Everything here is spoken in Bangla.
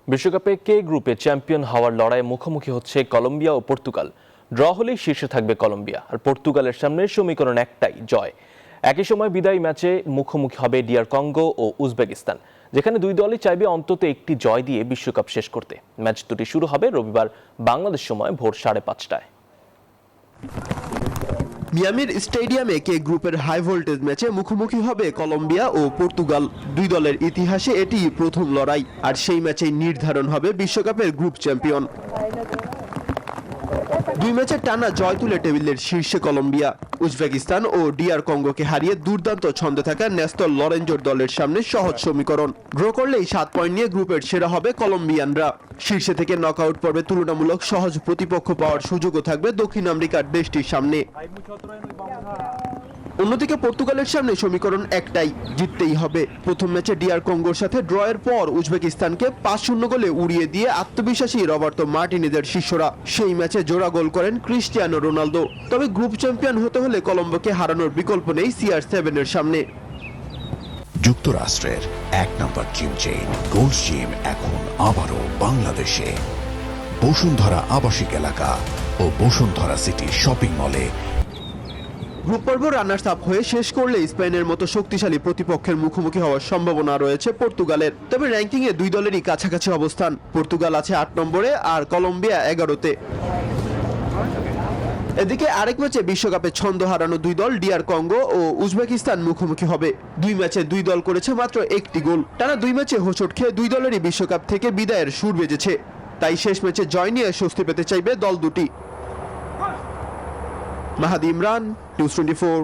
বিশ্বকাপে কে গ্রুপে চ্যাম্পিয়ন হওয়ার লড়াইয়ে মুখোমুখি হচ্ছে কলম্বিয়া ও পর্তুগাল। ড্র হলেই শীর্ষে থাকবে কলম্বিয়া, আর পর্তুগালের সামনে সমীকরণ একটাই, জয়। একই সময় বিদায়ী ম্যাচে মুখোমুখি হবে ডিআর কঙ্গো ও উজবেকিস্তান, যেখানে দুই দলই চাইবে অন্তত একটি জয় দিয়ে বিশ্বকাপ শেষ করতে। ম্যাচ দুটি শুরু হবে রবিবার বাংলাদেশ সময় ভোর 5:30টায়। মিয়ামির স্টেডিয়ামে কে গ্রুপের হাই ভোল্টেজ ম্যাচে মুখোমুখি হবে কলম্বিয়া ও পর্তুগাল। দুই দলের ইতিহাসে এটি প্রথম লড়াই, আর সেই ম্যাচেই নির্ধারণ হবে বিশ্বকাপের গ্রুপ চ্যাম্পিয়ন। দুই ম্যাচের টানা জয় তুলে টেবিলের শীর্ষে কলম্বিয়া। উজবেকিস্তান ও ডিআর কঙ্গোকে হারিয়ে দুর্দান্ত ছন্দে থাকা নেস্তর লরেঞ্জোর দলের সামনে সহজ সমীকরণ। ড্র করলেই 7 পয়েন্ট নিয়ে গ্রুপের সেরা হবে কলম্বিয়ানরা। শীর্ষে থেকে নকআউট পর্বে তুলনামূলক সহজ প্রতিপক্ষ পাওয়ার সুযোগও থাকবে দক্ষিণ আমেরিকার দেশটির সামনে। অন্যদিকে পর্তুগালের সামনে সমীকরণ একটাই, জিততেই হবে। প্রথম ম্যাচে ডিআর কঙ্গোর সাথে ড্রয়ের পর উজবেকিস্তানকে 5-0 গোলে উড়িয়ে দিয়ে আত্মবিশ্বাসী রবার্তো মার্টিনেজের শিষ্যরা। সেই ম্যাচে জোড়া গোল করেন ক্রিস্টিয়ানো রোনালদো। তবে গ্রুপ চ্যাম্পিয়ন হতে হলে কলম্বোকে হারানোর বিকল্প নেই CR7 এর সামনে। যুক্তরাষ্ট্রের 1 নম্বর জিম চেইন গোল্ড জিম এখন আবারও বাংলাদেশে। বসুন্ধরা আবাসিক এলাকা ও বসুন্ধরা সিটি শপিং মলে। গ্রুপ পর্ব রানার্স আপ হয়ে শেষ করলে স্পেনের মতো শক্তিশালী প্রতিপক্ষের মুখোমুখি হওয়ার সম্ভাবনা রয়েছে পর্তুগালের। তবে র্যাঙ্কিংয়ে দুই দলেরই কাছাকাছি অবস্থান। পর্তুগাল আছে 8 নম্বরে আর কলম্বিয়া 11তে। এদিকে আরেক ম্যাচে বিশ্বকাপে ছন্দ হারানো দুই দল ডিআর কঙ্গো ও উজবেকিস্তান মুখোমুখি হবে। দুই ম্যাচে দুই দল করেছে মাত্র একটি গোল। টানা দুই ম্যাচে হোঁচট খেয়ে দুই দলেরই বিশ্বকাপ থেকে বিদায়ের সুর বেজেছে। তাই শেষ ম্যাচে জয় নিয়ে স্বস্তি পেতে চাইবে দল দুটি। মাহাদি ইমরান, নিউজ 24।